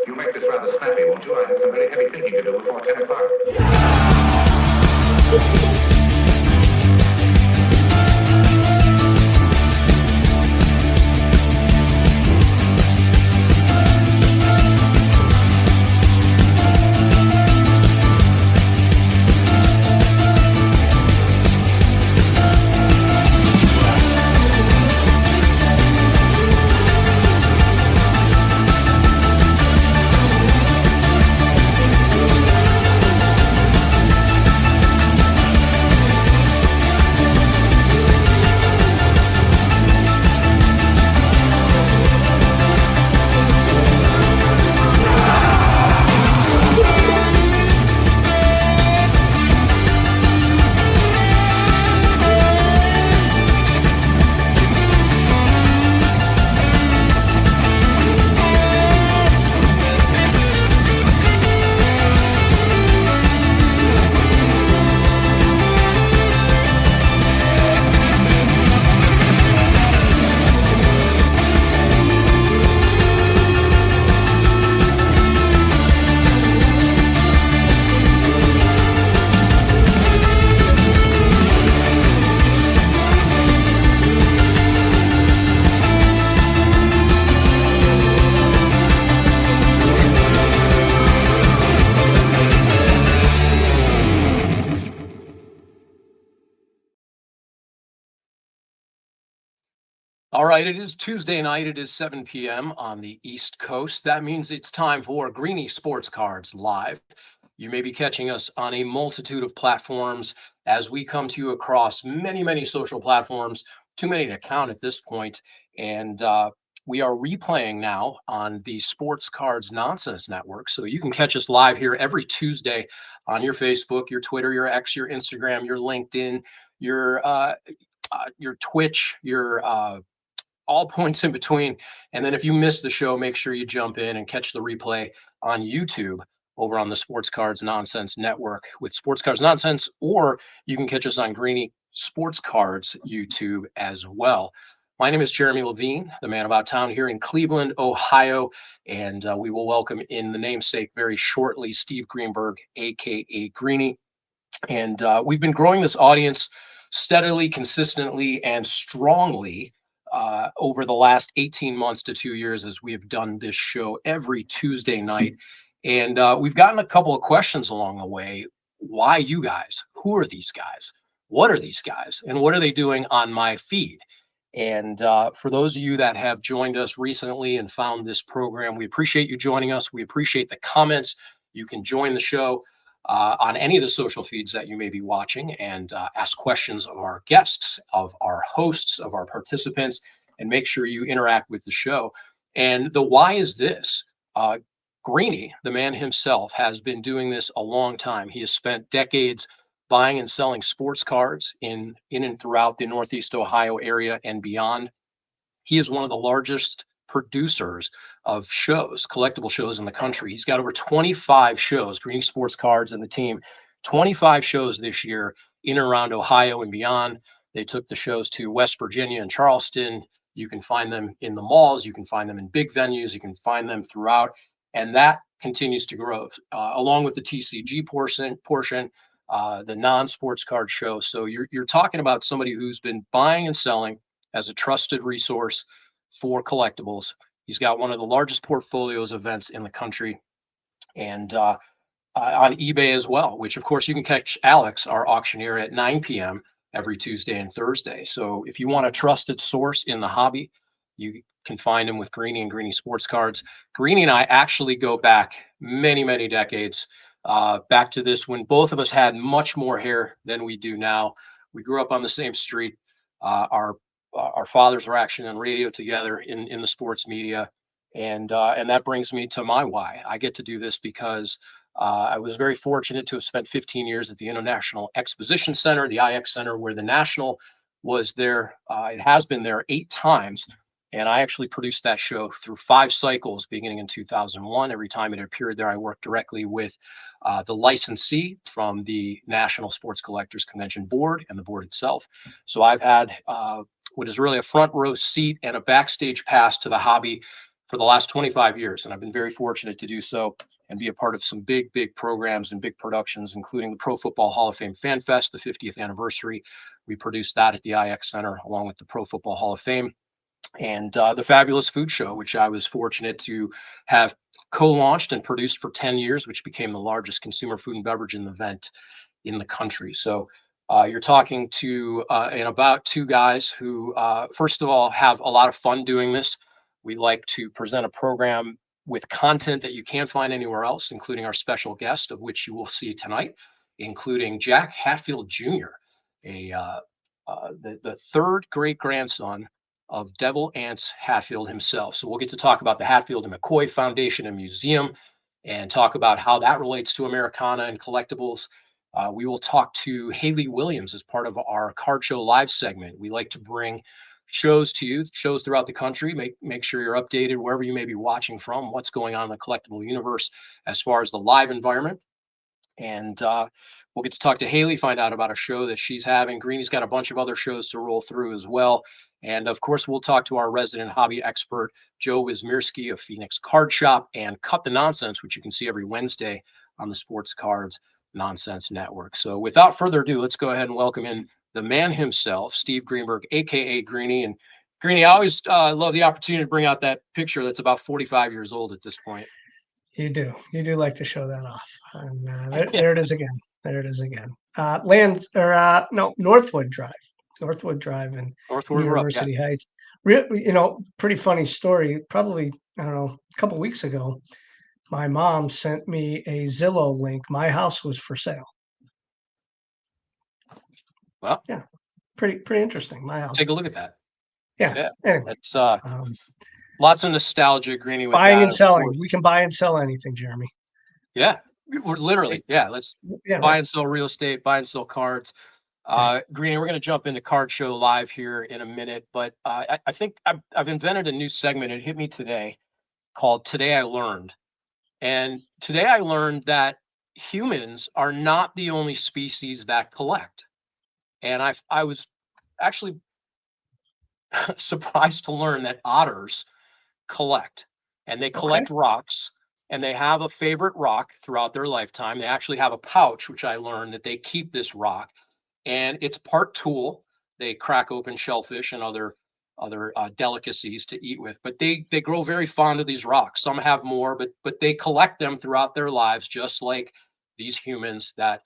You make this rather snappy, won't you? I have some very heavy thinking to do before 10 o'clock. All right, it is Tuesday night. It is 7 p.m. on the East Coast. That means it's time for Greeny Sports Cards Live. You may be catching us on a multitude of platforms as we come to you across many social platforms, too many to count at this point. And we are replaying now on the Sports Cards Nonsense Network. So you can catch us live here every Tuesday on your Facebook, your Twitter, your X, your Instagram, your LinkedIn, your Twitch, your all points in between. And then if you miss the show, make sure you jump in and catch the replay on YouTube over on the Sports Cards Nonsense Network with Sports Cards Nonsense, or you can catch us on Greeny Sports Cards YouTube as well. My name is Jeremy Levine, the man about town here in Cleveland, Ohio, and we will welcome in the namesake very shortly, Steve Greenberg, aka Greeny. And we've been growing this audience steadily, consistently, and strongly over the last 18 months to 2 years as we have done this show every Tuesday night. And we've gotten a couple of questions along the way. Why you guys? Who are these guys? What are these guys? And what are they doing on my feed? And for those of you that have joined us recently and found this program, we appreciate you joining us. We appreciate the comments. You can join the show on any of the social feeds that you may be watching and ask questions of our guests, of our hosts, of our participants, and make sure you interact with the show. And the why is this? Greeny, the man himself, has been doing this a long time. He has spent decades buying and selling sports cards in and throughout the Northeast Ohio area and beyond. He is one of the largest producers of shows, collectible shows in the country. He's got over 25 shows, Greeny Sports Cards and the team, 25 shows this year in and around Ohio and beyond. They took the shows to West Virginia and Charleston. You can find them in the malls. You can find them in big venues. You can find them throughout. And that continues to grow along with the TCG portion, the non-sports card show. So you're talking about somebody who's been buying and selling as a trusted resource for collectibles. He's got one of the largest portfolios of events in the country, and on eBay as well, which of course you can catch Alex, our auctioneer, at 9 p.m. every Tuesday and Thursday. So if you want a trusted source in the hobby, you can find him with Greeny and Greeny Sports Cards. Greeny and I actually go back many decades, back to this when both of us had much more hair than we do now. We grew up on the same street. Our fathers were actually on radio together in the sports media, and that brings me to my why. I get to do this because I was very fortunate to have spent 15 years at the International Exposition Center, the IX Center, where the National was there. It has been there 8 times, and I actually produced that show through 5 cycles, beginning in 2001. Every time it appeared there, I worked directly with the licensee from the National Sports Collectors Convention Board and the board itself. So I've had what is really a front row seat and a backstage pass to the hobby for the last 25 years. And I've been very fortunate to do so and be a part of some big, big programs and big productions, including the Pro Football Hall of Fame Fan Fest, the 50th anniversary. We produced that at the IX Center along with the Pro Football Hall of Fame, and the Fabulous Food Show, which I was fortunate to have co-launched and produced for 10 years, which became the largest consumer food and beverage event in the country. So you're talking to and about two guys who, first of all, have a lot of fun doing this. We like to present a program with content that you can't find anywhere else, including our special guest, of which you will see tonight, including Jack Hatfield Jr., the third great grandson of Devil Anse Hatfield himself. So we'll get to talk about the Hatfield and McCoy Foundation and Museum and talk about how that relates to Americana and collectibles. We will talk to Haley Williams as part of our Card Show Live segment. We like to bring shows to you, shows throughout the country, make sure you're updated wherever you may be watching from, what's going on in the collectible universe as far as the live environment. And we'll get to talk to Haley, find out about a show that she's having. Greeny's got a bunch of other shows to roll through as well. And of course, we'll talk to our resident hobby expert, Joe Wismirski of Phoenix Card Shop, and Cut the Nonsense, which you can see every Wednesday on the Sports Cards Nonsense Network. So without further ado, let's go ahead and welcome in the man himself, Steve Greenberg, aka Greeny. And Greeny, I always love the opportunity to bring out that picture that's about 45 years old at this point. You do like to show that off. And Yeah. there it is again. Northwood Drive in Northwood University Heights. Pretty funny story. Probably, I don't know, a couple weeks ago, my mom sent me a Zillow link. My house was for sale. Well, yeah, pretty interesting. My house. Take a look at that. Yeah. Anyway, it's lots of nostalgia, Greeny. With buying that, and selling. We can buy and sell anything, Jeremy. Yeah, we're literally. Yeah, let's buy and sell real estate, buy and sell cards. Greeny, we're going to jump into Card Show Live here in a minute, but I think I've invented a new segment. It hit me today called Today I Learned. And today I learned that humans are not the only species that collect. And I was actually surprised to learn that otters collect, and they collect rocks, and they have a favorite rock throughout their lifetime. They actually have a pouch, which I learned that they keep this rock, and it's part tool. They crack open shellfish and other delicacies to eat with, but they grow very fond of these rocks. Some have more, but they collect them throughout their lives, just like these humans that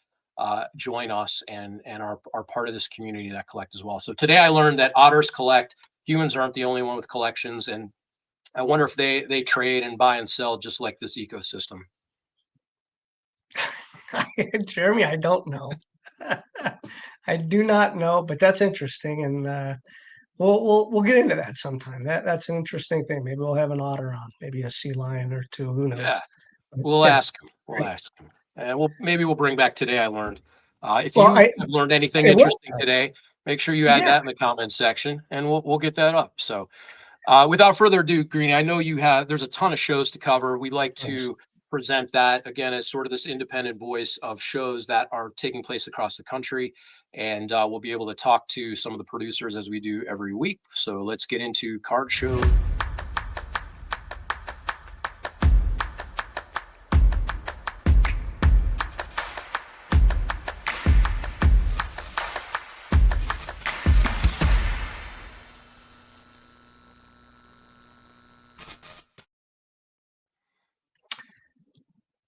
join us and are part of this community that collect as well. So today I learned that otters collect. Humans aren't the only one with collections, and I wonder if they trade and buy and sell just like this ecosystem. Jeremy, I don't know. I do not know, but that's interesting, and we'll get into that sometime. That's an interesting thing. Maybe we'll have an otter on, maybe a sea lion or two. Who knows? Yeah, we'll ask him. Ask him, and maybe we'll bring back Today I Learned. If you have learned anything interesting today, make sure you add that in the comments section, and we'll get that up. So, without further ado, Greeny, I know there's a ton of shows to cover. We like to present that again as sort of this independent voice of shows that are taking place across the country, and we'll be able to talk to some of the producers as we do every week. So let's get into Card Show.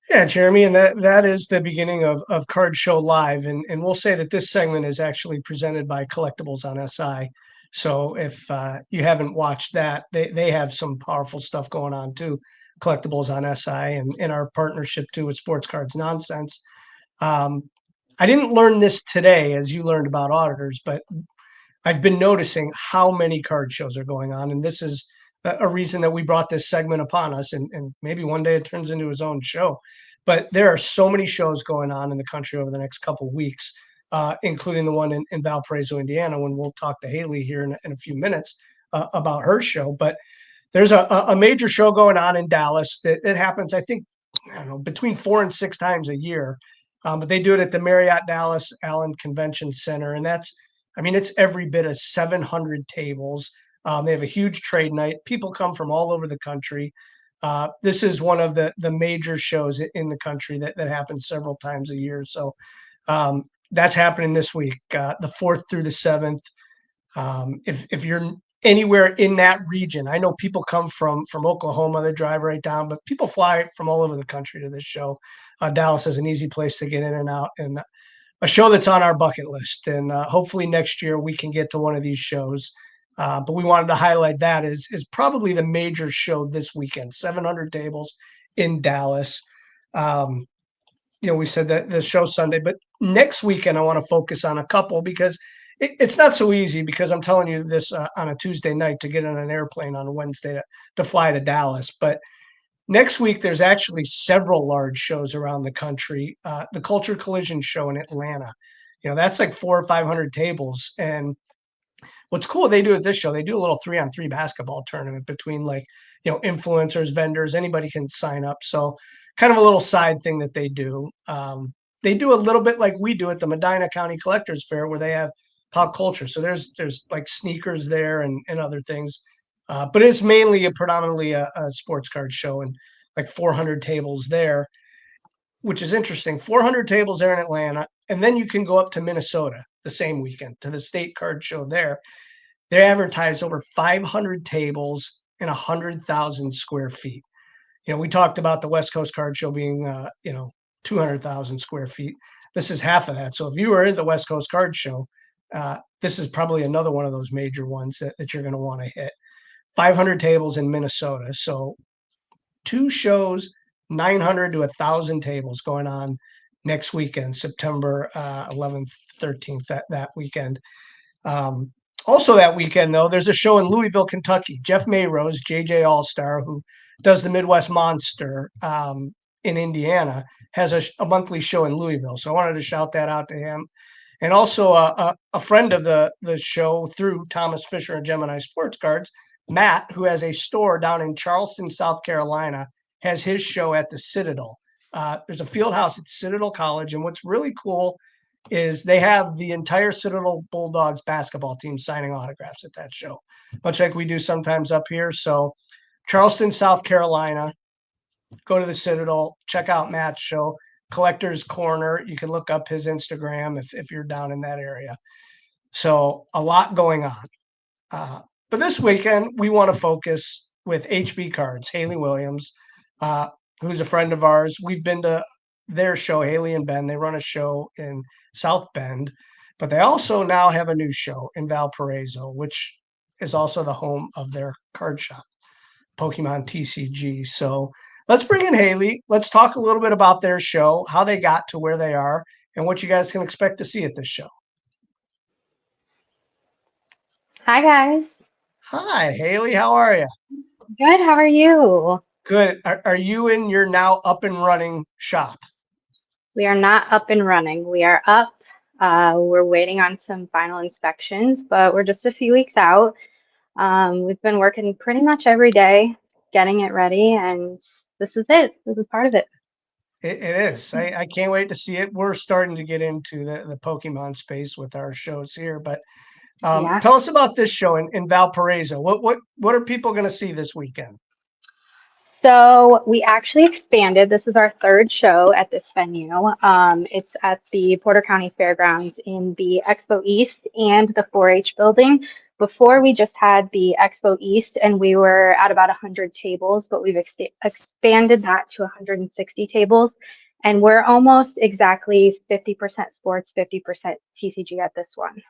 Yeah, Jeremy, and that is the beginning of Card Show Live, and we'll say that this segment is actually presented by Collectibles on SI. So if you haven't watched that, they have some powerful stuff going on too. Collectibles on SI and in our partnership too with Sports Cards Nonsense. I didn't learn this today as you learned about auditors, but I've been noticing how many card shows are going on, and this is a reason that we brought this segment upon us, and maybe one day it turns into his own show. But there are so many shows going on in the country over the next couple of weeks, including the one in Valparaiso, Indiana, when we'll talk to Haley here in a few minutes about her show. But there's a major show going on in Dallas that happens, I think, I don't know, between 4 and 6 times a year. But they do it at the Marriott Dallas Allen Convention Center, and it's every bit of 700 tables. They have a huge trade night. People come from all over the country. This is one of the major shows in the country that happens several times a year. So that's happening this week, the 4th through the 7th. If you're anywhere in that region, I know people come from Oklahoma, they drive right down, but people fly from all over the country to this show. Dallas is an easy place to get in and out, and a show that's on our bucket list. And hopefully next year we can get to one of these shows. But we wanted to highlight that is probably the major show this weekend. 700 tables in Dallas. We said that the show Sunday, but next weekend I want to focus on a couple because it's not so easy, because I'm telling you this on a Tuesday night to get on an airplane on a Wednesday to fly to Dallas. But next week, there's actually several large shows around the country. The Culture Collision show in Atlanta, that's like 400 or 500 tables. And what's cool they do at this show, they do a little 3-on-3 basketball tournament between influencers, vendors, anybody can sign up. So kind of a little side thing that they do. They do a little bit like we do at the Medina County Collectors Fair, where they have pop culture. So there's like sneakers there and other things. But it's mainly predominantly a sports card show, and like 400 tables there, which is interesting. 400 tables there in Atlanta. And then you can go up to Minnesota the same weekend to the state card show there. They advertise over 500 tables and 100,000 square feet. We talked about the West Coast Card Show being, 200,000 square feet. This is half of that. So if you were in the West Coast Card Show, this is probably another one of those major ones that you're going to want to hit. 500 tables in Minnesota. So 2 shows, 900 to 1,000 tables going on next weekend, September 11th, 13th, that weekend. Also that weekend, though, there's a show in Louisville, Kentucky. Jeff Mayrose, JJ All-Star, who does the Midwest Monster in Indiana, has a monthly show in Louisville. So I wanted to shout that out to him. And also a friend of the show through Thomas Fisher and Gemini Sports Cards, Matt, who has a store down in Charleston, South Carolina, has his show at the Citadel. There's a field house at Citadel College. And what's really cool is they have the entire Citadel Bulldogs basketball team signing autographs at that show, much like we do sometimes up here. So Charleston, South Carolina, go to the Citadel, check out Matt's show, Collector's Corner. You can look up his Instagram if you're down in that area. So a lot going on. But this weekend, we want to focus with HB Cards, Haley Williams, who's a friend of ours. We've been to their show, Haley and Ben. They run a show in South Bend, but they also now have a new show in Valparaiso, which is also the home of their card shop, Pokemon TCG. So let's bring in Haley. Let's talk a little bit about their show, how they got to where they are, and what you guys can expect to see at this show. Hi, guys. Hi, Haley. How are you? Good. How are you? Good. Are you in your now up and running shop? We are not up and running. We are up. We're waiting on some final inspections, but we're just a few weeks out. We've been working pretty much every day, getting it ready, and this is it. This is part of it. It is. I can't wait to see it. We're starting to get into the Pokemon space with our shows here, but Yeah. tell us about this show in Valparaiso. What are people going to see this weekend? So we actually expanded. This is our third show at this venue. It's at the Porter County Fairgrounds in the Expo East and the 4-H building. Before, we just had the Expo East, and we were at about 100 tables, but we've expanded that to 160 tables. And we're almost exactly 50% sports, 50% TCG at this one.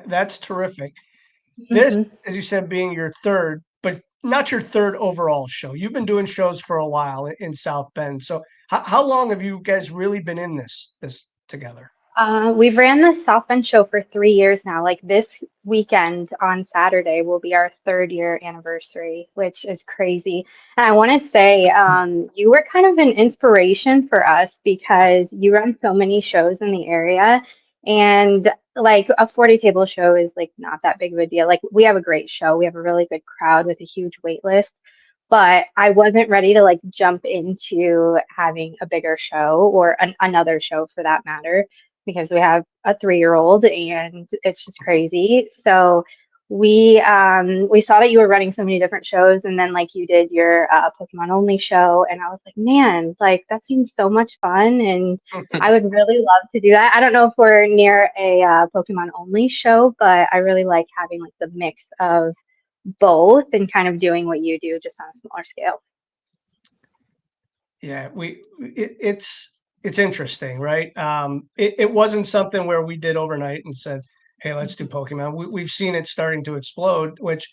That's terrific. This, as you said, being your third, but not your third overall show. You've been doing shows for a while in South Bend. So how long have you guys really been in this together? We've ran the South Bend show for 3 years now. Like this weekend on Saturday will be our 3rd-year anniversary, which is crazy. And I want to say you were kind of an inspiration for us because you run so many shows in the area, and like a 40 table show is like not that big of a deal. Like we have a great show. We have a really good crowd with a huge wait list. But I wasn't ready to like jump into having a bigger show or another show for that matter. because we have a 3-year-old and it's just crazy. So we saw that you were running so many different shows, and then like you did your Pokemon only show, and I was like, man, like that seems so much fun, and I would really love to do that. I don't know if we're near a Pokemon only show, but I really like having like the mix of both and kind of doing what you do just on a smaller scale. Yeah, it's interesting, right? It wasn't something where we did overnight and said, "Hey, let's do Pokemon." We've seen it starting to explode, which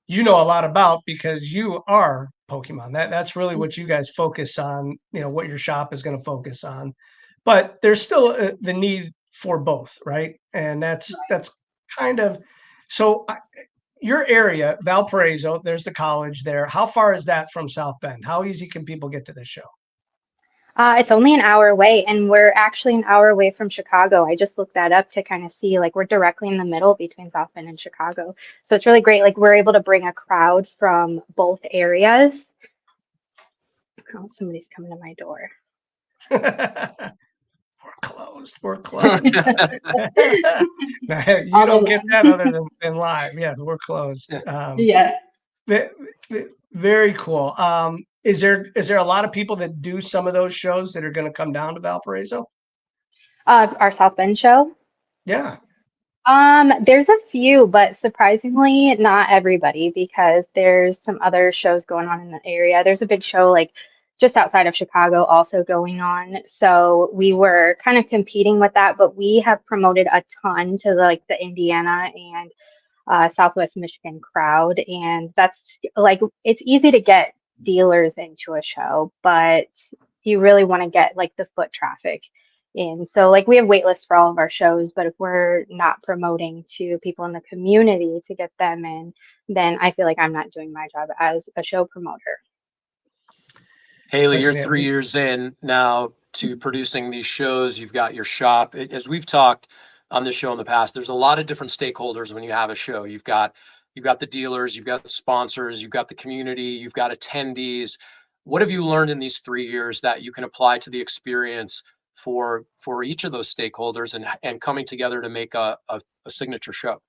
you know a lot about because you are Pokemon. That's really what you guys focus on. You know what your shop is going to focus on, but there's still the need for both, right? And that's kind of so. Your area, Valparaiso, there's the college there. How far is that from South Bend? How easy can people get to this show? It's only an hour away, and we're actually an hour away from Chicago. I just looked that up to kind of see, like, we're directly in the middle between South Bend and Chicago. So it's really great. Like, we're able to bring a crowd from both areas. Oh, somebody's coming to my door. We're closed. We're closed. You All the don't get way. that other than live. Yeah, we're closed. Yes. Ve- Very cool. Is there a lot of people that do some of those shows that are going to come down to Valparaiso? Our South Bend show. Yeah. There's a few, but surprisingly, not everybody because there's some other shows going on in the area. There's a big show like just outside of Chicago also going on. So we were kind of competing with that, but we have promoted a ton to the Indiana and Southwest Michigan crowd. And that's like, it's easy to get dealers into a show, but you really want to get like the foot traffic in. So, like, we have wait lists for all of our shows, but if we're not promoting to people in the community to get them in, then I feel like I'm not doing my job as a show promoter. Haley, you're Listen, yeah, 3 years in now to producing these shows. You've got your shop. As we've talked on this show in the past, there's a lot of different stakeholders when you have a show. You've got the dealers, you've got the sponsors, you've got the community, you've got attendees. What have you learned in these 3 years that you can apply to the experience for each of those stakeholders and coming together to make a signature show?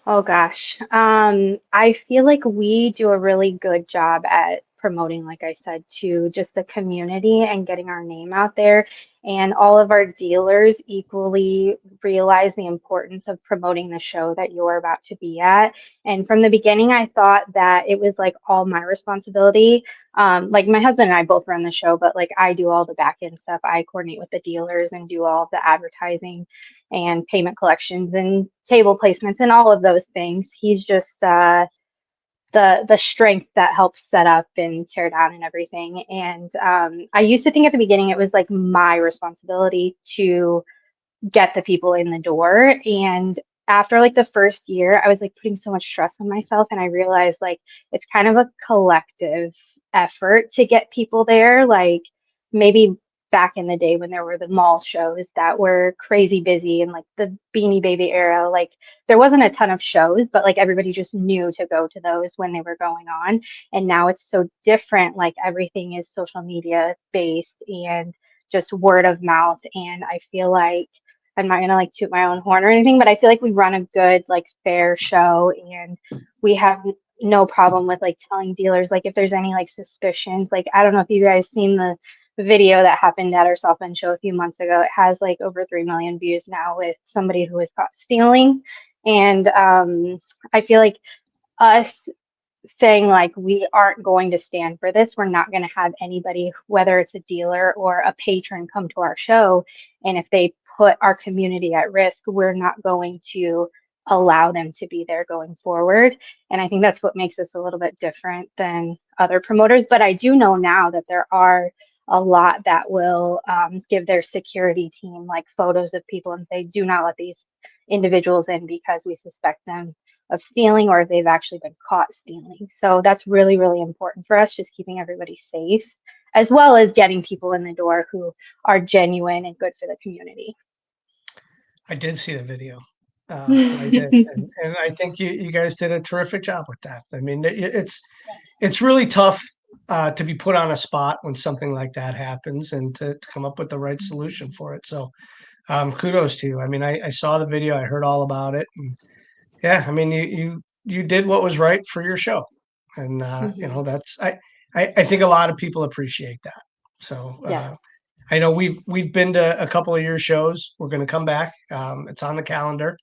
Oh gosh. I feel like we do a really good job at promoting, like I said, to just the community and getting our name out there. And all of our dealers equally realize the importance of promoting the show that you're about to be at. And from the beginning, I thought that it was like all my responsibility. Like my husband and I both run the show, but like I do all the back end stuff. I coordinate with the dealers and do all the advertising and payment collections and table placements and all of those things. He's just the strength that helps set up and tear down and everything. And I used to think at the beginning it was like my responsibility to get the people in the door. And after like the first year, I was like putting so much stress on myself. And I realized like it's kind of a collective effort to get people there. Like maybe back in the day when there were the mall shows that were crazy busy and like the Beanie Baby era, like there wasn't a ton of shows, but like everybody just knew to go to those when they were going on. And now it's so different. Like everything is social media based and just word of mouth. And I feel like I'm not gonna like toot my own horn or anything, but I feel like we run a good, like fair show and we have no problem with like telling dealers like if there's any like suspicions. Like I don't know if you guys seen the video that happened at our South Bend show a few months ago. It has like over 3 million views now with somebody who was caught stealing. And I feel like us saying like we aren't going to stand for this. We're not going to have anybody, whether it's a dealer or a patron, come to our show. And if they put our community at risk, we're not going to allow them to be there going forward. And I think that's what makes us a little bit different than other promoters. But I do know now that there are a lot that will give their security team like photos of people and say, do not let these individuals in because we suspect them of stealing or if they've actually been caught stealing. So that's really, really important for us, just keeping everybody safe, as well as getting people in the door who are genuine and good for the community. I did see the video. I did, and I think you guys did a terrific job with that. I mean, it's really tough to be put on a spot when something like that happens and to come up with the right solution for it. So kudos to you. I mean, I saw the video, I heard all about it. And yeah, I mean, you did what was right for your show. And Mhm. that's I think a lot of people appreciate that. So Yeah. I know we've been to a couple of your shows. We're going to come back. It's on the calendar.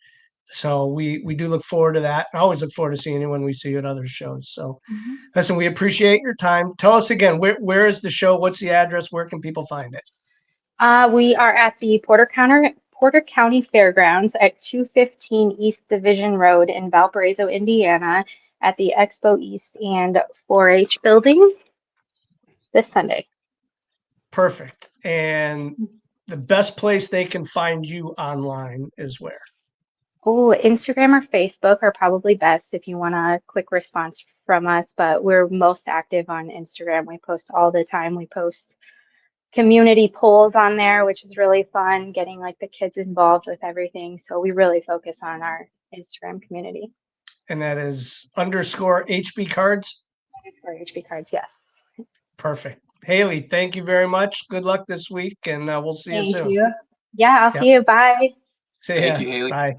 So we do look forward to that. I always look forward to seeing you when we see you at other shows. So Mhm. listen, we appreciate your time. Tell us again, where is the show? What's the address? Where can people find it? We are at the Porter County Fairgrounds at 215 East Division Road in Valparaiso, Indiana, at the Expo East and 4-H building this Sunday. Perfect. And the best place they can find you online is where? Oh, Instagram or Facebook are probably best if you want a quick response from us, but we're most active on Instagram. We post all the time. We post community polls on there, which is really fun, getting like the kids involved with everything. So we really focus on our Instagram community. And that is underscore HB cards. For HB cards, yes. Perfect. Haley, thank you very much. Good luck this week, and we'll see you Thank soon. you. Yeah, I'll Yep. see you. Bye. See Thank ya. you, Haley. Bye.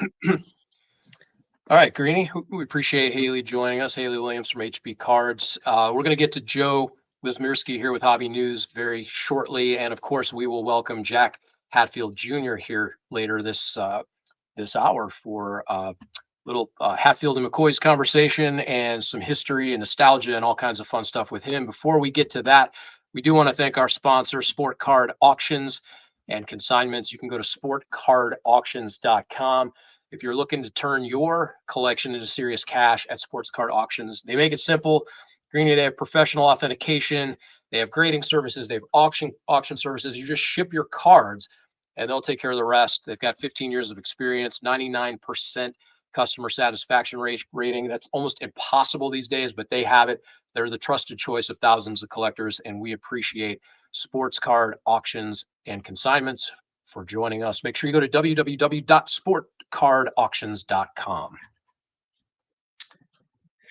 All right, Greeny, we appreciate Haley joining us. Haley Williams from HB Cards. We're going to get to Joe Wismirski here with Hobby News very shortly, and of course, we will welcome Jack Hatfield Jr. here later this hour for little Hatfield and McCoys conversation and some history and nostalgia and all kinds of fun stuff with him. Before we get to that, we do want to thank our sponsor, Sport Card Auctions and Consignments. You can go to sportcardauctions.com. If you're looking to turn your collection into serious cash at Sports Card Auctions, they make it simple. Greeny, they have professional authentication. They have grading services. They have auction services. You just ship your cards and they'll take care of the rest. They've got 15 years of experience, 99% customer satisfaction rating. That's almost impossible these days, but they have it. They're the trusted choice of thousands of collectors, and we appreciate Sports Card Auctions and Consignments for joining us. Make sure you go to www.sportcardauctions.com.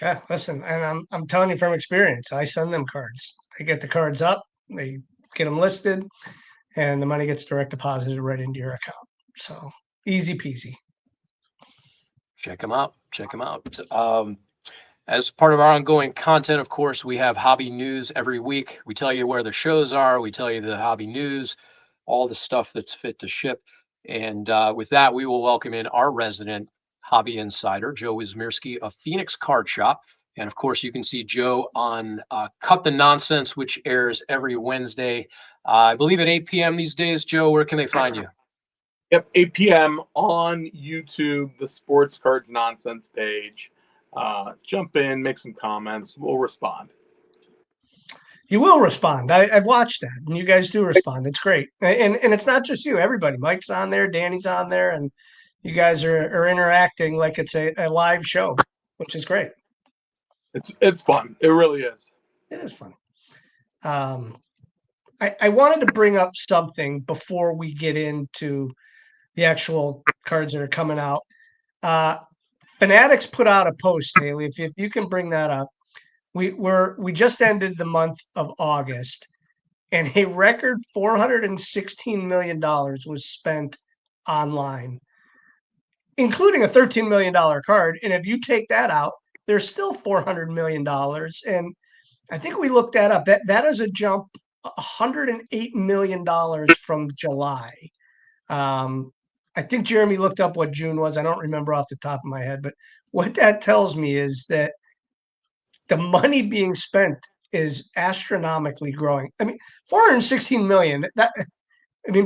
Yeah, listen, and I'm telling you from experience, I send them cards. They get the cards up, they get them listed, and the money gets direct deposited right into your account. So easy peasy. Check them out. Check them out. As part of our ongoing content, of course, we have hobby news every week. We tell you where the shows are. We tell you the hobby news, all the stuff that's fit to ship. And with that, we will welcome in our resident hobby insider, Joe Wismirski of Phoenix Card Shop. And of course, you can see Joe on Cut the Nonsense, which airs every Wednesday, I believe at 8 p.m. these days. Joe, where can they find you? Yep, 8 p.m. on YouTube, the Sports Cards Nonsense page. Jump in, make some comments. We'll respond. You will respond. I've watched that, and you guys do respond. It's great, and it's not just you. Everybody, Mike's on there, Danny's on there, and you guys are interacting like it's a live show, which is great. It's fun. It really is. It is fun. I wanted to bring up something before we get into the actual cards that are coming out. Fanatics put out a post, Haley. If you can bring that up, we just ended the month of August, and a record $416 million was spent online, including a $13 million card. And if you take that out, there's still $400 million. And I think we looked that up. That is a jump, $108 million from July. I think Jeremy looked up what June was. I don't remember off the top of my head, but what that tells me is that the money being spent is astronomically growing. I mean, 416 million.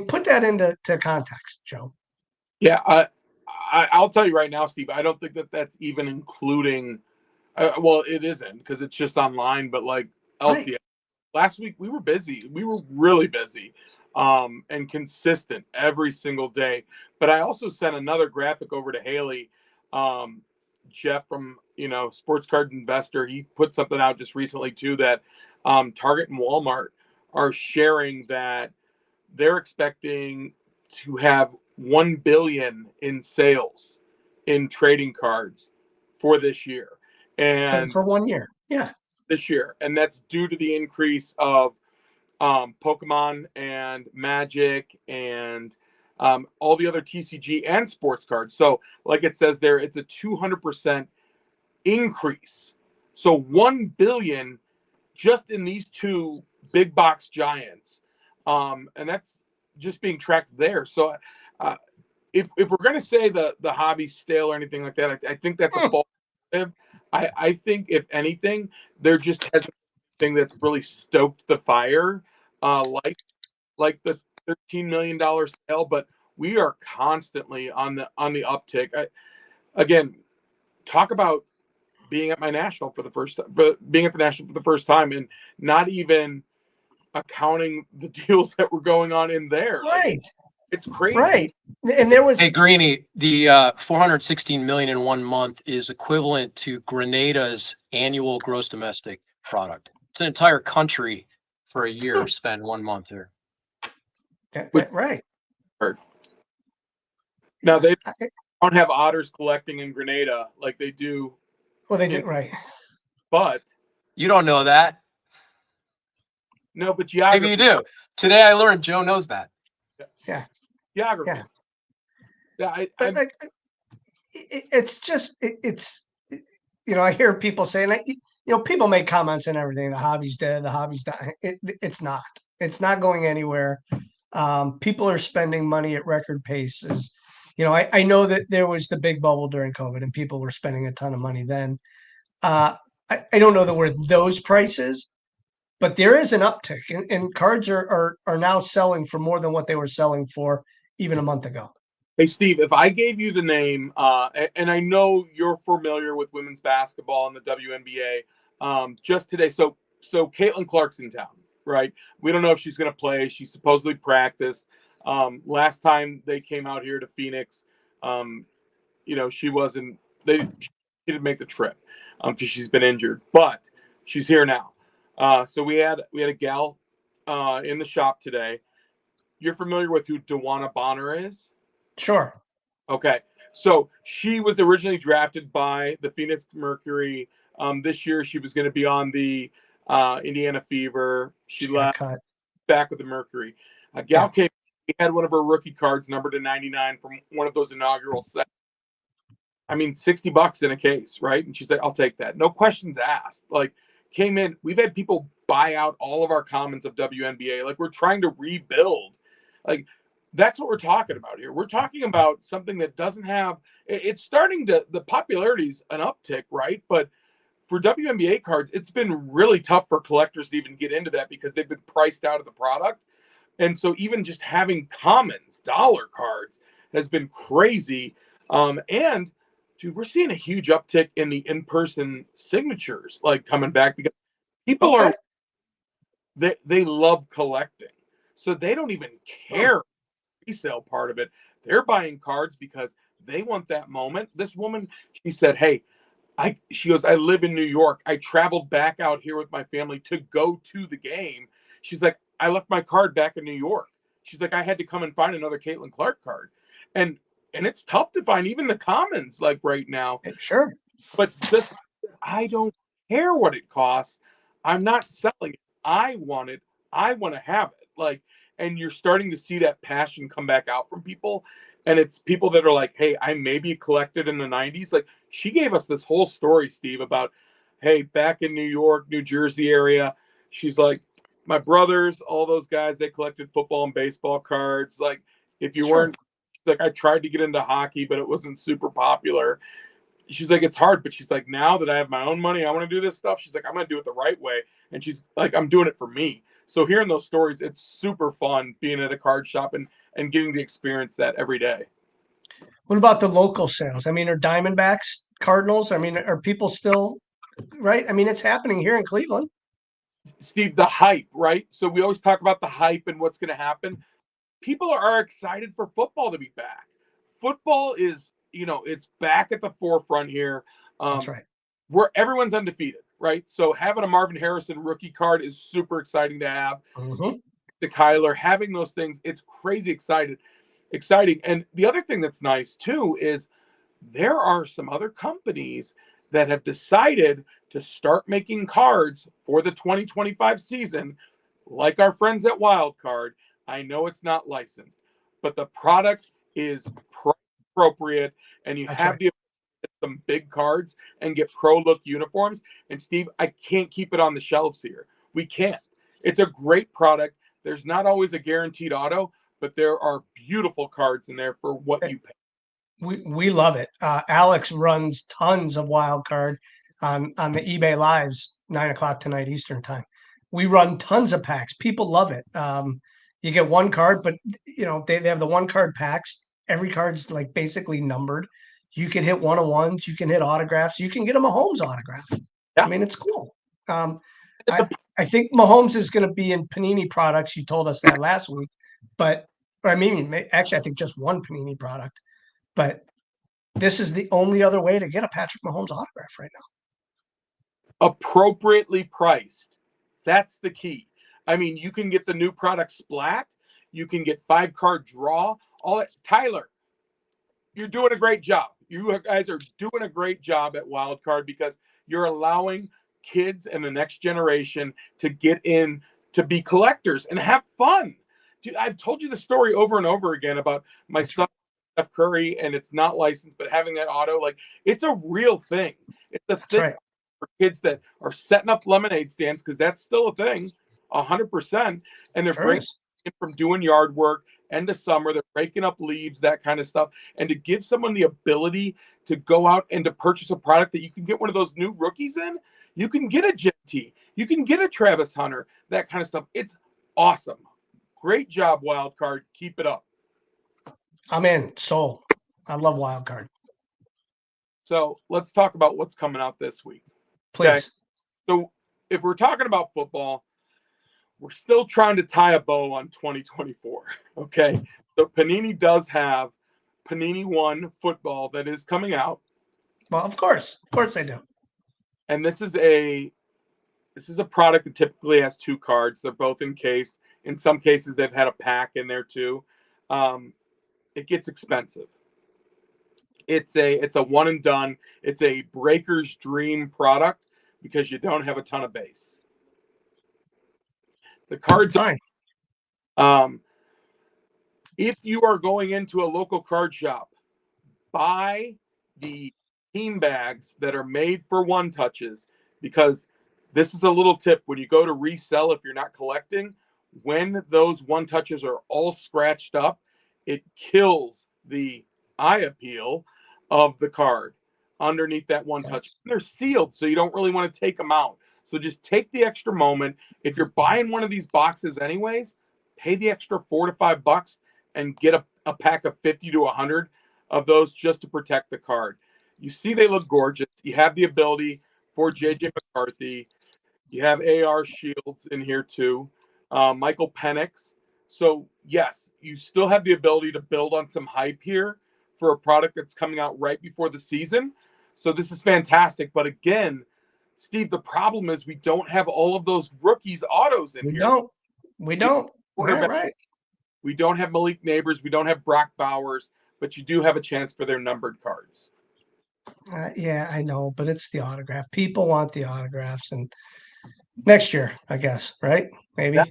Put that into context, Joe. Yeah, I'll tell you right now, Steve. I don't think that's even including. Well, it isn't because it's just online. But like LCS, Right. last week we were busy. We were really busy, and consistent every single day. But I also sent another graphic over to Haley, Jeff from Sports Card Investor. He put something out just recently too that Target and Walmart are sharing that they're expecting to have 1 billion in sales in trading cards for this year. And For 1 year. Yeah. this year, and that's due to the increase of Pokemon and Magic and all the other TCG and sports cards. So, like it says there, it's a 200% increase. So 1 billion just in these two big box giants, and that's just being tracked there. So, if we're going to say the hobby's stale or anything like that, I think that's a false narrative. I think if anything, there just hasn't been anything that's really stoked the fire, like the $13 million sale. But we are constantly on the uptick. Again, talk about being at my national for the first time, but being at the national for the first time, and not even accounting the deals that were going on in there. Right. Like, it's crazy. Right. And there was Hey, Greeny, the 416 million in 1 month is equivalent to Grenada's annual gross domestic product. It's an entire country for a year spend 1 month here. right. Now they don't have otters collecting in Grenada like they do. Well, they did right. But You don't know that. no, but geography. Maybe you do. Today I learned Joe knows that. Yeah. Geography. Yeah. Yeah. It's just it's I hear people saying, people make comments and everything. The hobby's dead. The hobby's dying. It's not. It's not going anywhere. People are spending money at record paces. I know that there was the big bubble during COVID, and people were spending a ton of money then. I don't know that we're those prices, but there is an uptick, and cards are now selling for more than what they were selling for even a month ago. Hey, Steve, if I gave you the name, and I know you're familiar with women's basketball and the WNBA, just today. So Caitlin Clark's in town, right? We don't know if she's going to play. She supposedly practiced. Last time they came out here to Phoenix, she wasn't. She didn't make the trip because she's been injured, but she's here now. So we had a gal in the shop today. You're familiar with who Dewana Bonner is? Sure. Okay. So she was originally drafted by the Phoenix Mercury. This year she was going to be on the Indiana Fever. She left back with the Mercury. A gal came, had one of her rookie cards numbered to 99 from one of those inaugural sets. I mean, $60 in a case, right? And she's like, I'll take that. No questions asked. Like, came in. We've had people buy out all of our commons of WNBA. Like, we're trying to rebuild. Like, that's what we're talking about here. We're talking about something that doesn't have, it's starting to, the popularity's an uptick, right? But for WNBA cards, it's been really tough for collectors to even get into that because they've been priced out of the product. And so even just having commons, dollar cards, has been crazy. And dude, we're seeing a huge uptick in the in-person signatures, like coming back, because people are, they love collecting. So they don't even care resale part of it. They're buying cards because they want that moment. This woman, she said, hey, she goes, I live in New York. I traveled back out here with my family to go to the game. She's like, I left my card back in New York. She's like, I had to come and find another Caitlin Clark card. And it's tough to find even the commons like right now. Sure. But just, I don't care what it costs. I'm not selling it. I want it. I want to have it. Like, and you're starting to see that passion come back out from people. And it's people that are like, hey, I maybe collected in the 90s. Like, she gave us this whole story, Steve, about, hey, back in New York, New Jersey area, she's like, my brothers, all those guys, they collected football and baseball cards. Like, if you weren't, like, I tried to get into hockey, but it wasn't super popular. She's like, it's hard, but she's like, now that I have my own money, I want to do this stuff. She's like, I'm going to do it the right way. And she's like, I'm doing it for me. So hearing those stories, it's super fun being at a card shop and getting to experience that every day. What about the local sales? I mean, are Diamondbacks, Cardinals? I mean, are people still, right? I mean, it's happening here in Cleveland. Steve, the hype, right? So we always talk about the hype and what's going to happen. People are excited for football to be back. Football is, it's back at the forefront here. That's right. Where everyone's undefeated, right? So having a Marvin Harrison rookie card is super exciting to have. Mm-hmm. The Kyler, having those things, it's crazy exciting. And the other thing that's nice too is there are some other companies that have decided to start making cards for the 2025 season, like our friends at Wildcard. I know it's not licensed, but the product is appropriate, and you That's have right. the some big cards and get pro look uniforms. And Steve, I can't keep it on the shelves here. We can't. It's a great product. There's not always a guaranteed auto, but there are beautiful cards in there for what you pay. We love it. Alex runs tons of wild card on the eBay Lives 9 o'clock tonight Eastern time. We run tons of packs. People love it. You get one card, but they have the one card packs. Every card's like basically numbered. You can hit one-on-ones, you can hit autographs, you can get a Mahomes autograph. Yeah. I mean, it's cool. I think Mahomes is going to be in Panini products. You told us that last week, but I mean, actually, I think just one Panini product. But this is the only other way to get a Patrick Mahomes autograph right now. Appropriately priced. That's the key. I mean, you can get the new product splat. You can get 5-card draw. All that. Tyler, you're doing a great job. You guys are doing a great job at Wildcard because you're allowing kids and the next generation to get in to be collectors and have fun. Dude, I've told you the story over and over again about my son, Steph Curry, and it's not licensed, but having that auto, like, it's a real thing. It's a thing right. for kids that are setting up lemonade stands, because that's still a thing, 100%. And they're breaking from doing yard work end of summer, they're breaking up leaves, that kind of stuff. And to give someone the ability to go out and to purchase a product that you can get one of those new rookies in, you can get a Jim T, you can get a Travis Hunter, that kind of stuff. It's awesome. Great job, Wildcard. Keep it up. I'm in. Sold. I love Wildcard. So let's talk about what's coming out this week. Please. Okay? So if we're talking about football, we're still trying to tie a bow on 2024. Okay. So Panini does have Panini One football that is coming out. Well, of course they do. And this is a product that typically has 2 cards. They're both encased. In some cases, they've had a pack in there too. It gets expensive. It's a one and done. It's a breaker's dream product because you don't have a ton of base. The cards Fine. If you are going into a local card shop, buy the team bags that are made for one touches, because this is a little tip. When you go to resell, if you're not collecting, when those one touches are all scratched up, it kills the eye appeal of the card underneath that one touch. They're sealed, so you don't really want to take them out. So just take the extra moment. If you're buying one of these boxes anyways, pay the extra $4 to $5 and get a pack of 50 to 100 of those just to protect the card. You see they look gorgeous. You have the ability for J.J. McCarthy. You have A.R. Shields in here too. Michael Penix. So, yes, you still have the ability to build on some hype here for a product that's coming out right before the season. So this is fantastic. But again, Steve, the problem is we don't have all of those rookies autos in here. We don't. Right. We don't have Malik Neighbors. We don't have Brock Bowers, but you do have a chance for their numbered cards. Yeah, I know, but it's the autograph. People want the autographs, and next year, I guess, right? Maybe. Yeah.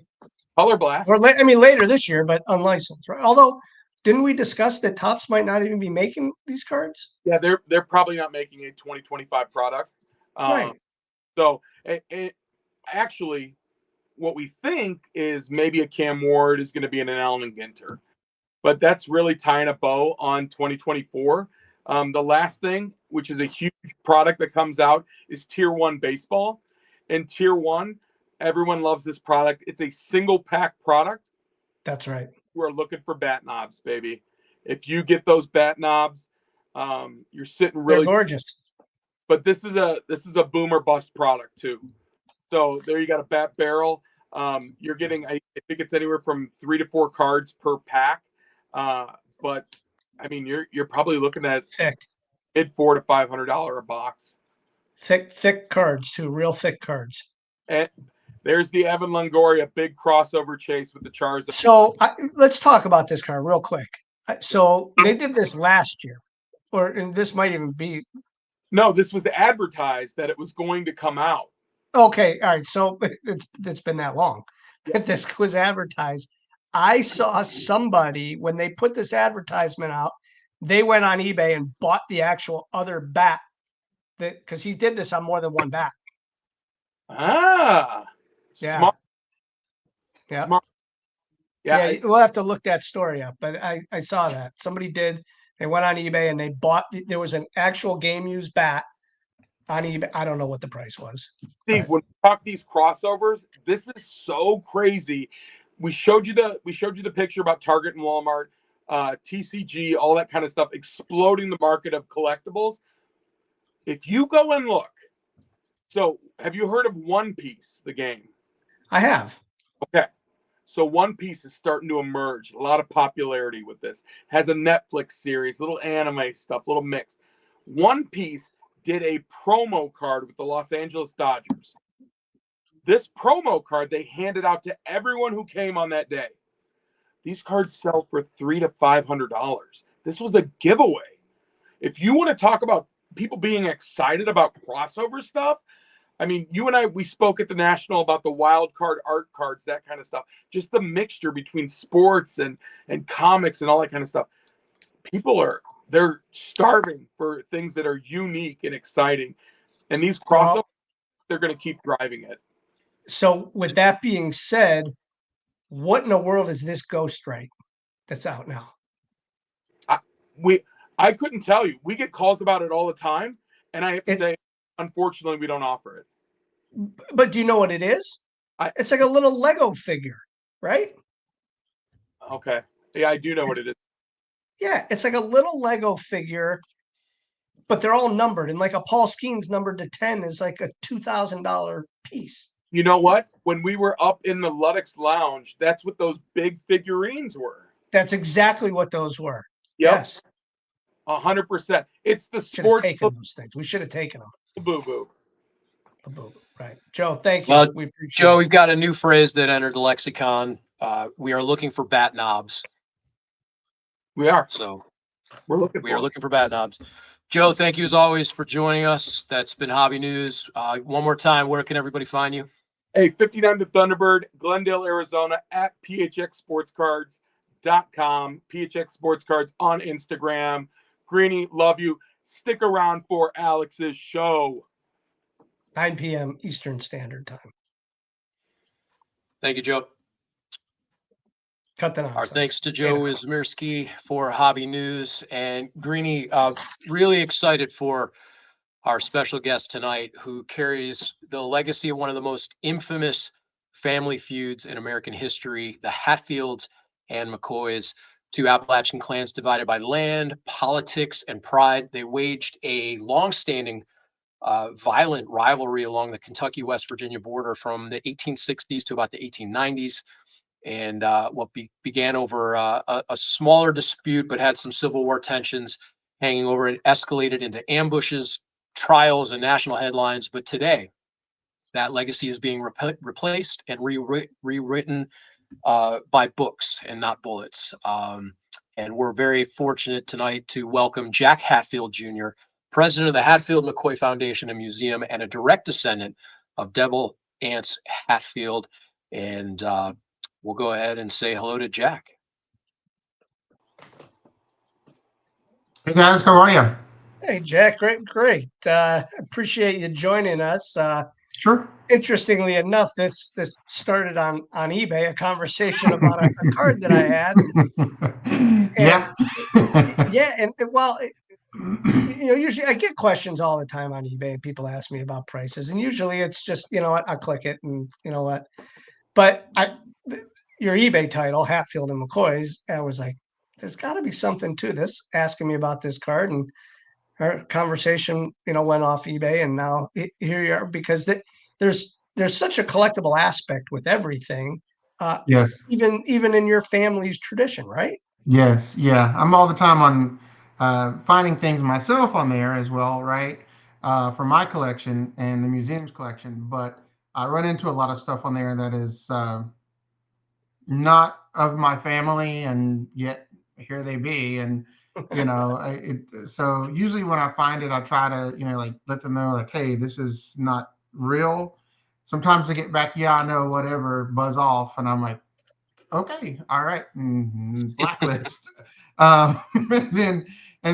Color Blast. Or later this year, but unlicensed, right? Although, didn't we discuss that Topps might not even be making these cards? Yeah, they're probably not making a 2025 product. Right. So actually, what we think is maybe a Cam Ward is going to be in an Allen and Ginter, but that's really tying a bow on 2024. The last thing, which is a huge product that comes out, is Tier 1 baseball. And Tier 1, everyone loves this product. It's a single pack product. That's right. We're looking for bat knobs, baby. If you get those bat knobs, you're sitting really They're gorgeous. But this is a boom or bust product too. So there you got a bat barrel. You're getting, I think it's anywhere from 3 to 4 cards per pack. But I mean, you're probably looking at thick, $400 to $500 a box. Thick cards too, real thick cards. And there's the Evan Longoria big crossover chase with the Charizard. So let's talk about this card real quick. So they did this last year, and this might even be No, this was advertised that it was going to come out. Okay, all right. So it's been that long that this was advertised. I saw somebody when they put this advertisement out, they went on eBay and bought the actual other bat that because he did this on more than one bat. Ah, Yeah. smart, Yeah. smart. Yeah, Yeah, we'll have to look that story up, but I saw that somebody did. They went on eBay and they bought. There was an actual game used bat on eBay. I don't know what the price was. Steve, when we talk these crossovers, this is so crazy. We showed you the picture about Target and Walmart, TCG, all that kind of stuff, exploding the market of collectibles. If you go and look, so have you heard of One Piece, the game? I have. Okay. So One Piece is starting to emerge. A lot of popularity with this. Has a Netflix series, little anime stuff, little mix. One Piece did a promo card with the Los Angeles Dodgers. This promo card they handed out to everyone who came on that day. These cards sell for $300 to $500. This was a giveaway. If you want to talk about people being excited about crossover stuff, I mean, you and I, we spoke at the National about the wild card art cards, that kind of stuff. Just the mixture between sports and comics and all that kind of stuff. They're starving for things that are unique and exciting. And these crossovers, they're going to keep driving it. So with that being said, what in the world is this Ghost Right that's out now? I couldn't tell you. We get calls about it all the time, and I have to say, unfortunately, we don't offer it. But do you know what it is? It's like a little Lego figure, right? Okay. Yeah, I do know what it is. Yeah, it's like a little Lego figure, but they're all numbered. And like a Paul Skeens numbered to 10 is like a $2,000 piece. You know what? When we were up in the Ludex Lounge, that's what those big figurines were. That's exactly what those were. Yep. Yes. 100%. It's the Should have sport. taken those things. We should have taken them. Boo-boo. Right. Joe, thank you. Well, we appreciate Joe, it. we've got a new phrase that entered the lexicon. We are looking for bat knobs. We are. So we are looking for bat knobs. Joe, thank you as always for joining us. That's been Hobby News. One more time, where can everybody find you? Hey, 59 to Thunderbird, Glendale, Arizona, at phxsportscards.com. PHX Sports Cards on Instagram. Greeny, love you. Stick around for Alex's show. 9 p.m. Eastern Standard Time. Thank you, Joe. Cut the nonsense. Our thanks to Joe Izmirski for Hobby News. And Greeny, really excited for our special guest tonight, who carries the legacy of one of the most infamous family feuds in American history, the Hatfields and McCoys, two Appalachian clans divided by land, politics, and pride. They waged a longstanding violent rivalry along the Kentucky-West Virginia border from the 1860s to about the 1890s. And what began over a smaller dispute, but had some Civil War tensions hanging over it, escalated into ambushes, trials, and national headlines. But today, that legacy is being replaced and rewritten by books and not bullets. And we're very fortunate tonight to welcome Jack Hatfield Jr., president of the Hatfield McCoy Foundation and Museum, and a direct descendant of Devil Anse Hatfield. And we'll go ahead and say hello to Jack. Hey guys, how are you? Hey Jack, great. Appreciate you joining us. Sure. Interestingly enough, this started on eBay, a conversation about a card that I had. Yeah. And well, usually I get questions all the time on eBay. People ask me about prices, and usually it's just, I'll click it and you know what. But your eBay title, Hatfield and McCoys, I was like, there's got to be something to this, asking me about this card. And our conversation, went off eBay, and now here you are, because there's such a collectible aspect with everything. Yes. Even in your family's tradition, right? Yes. Yeah. I'm all the time on finding things myself on there as well, right? For my collection and the museum's collection, but I run into a lot of stuff on there that is not of my family, and yet here they be. And So usually when I find it, I try to, like let them know like, hey, this is not real. Sometimes they get back, yeah, I know, whatever, buzz off. And I'm like, okay, all right, blacklist. And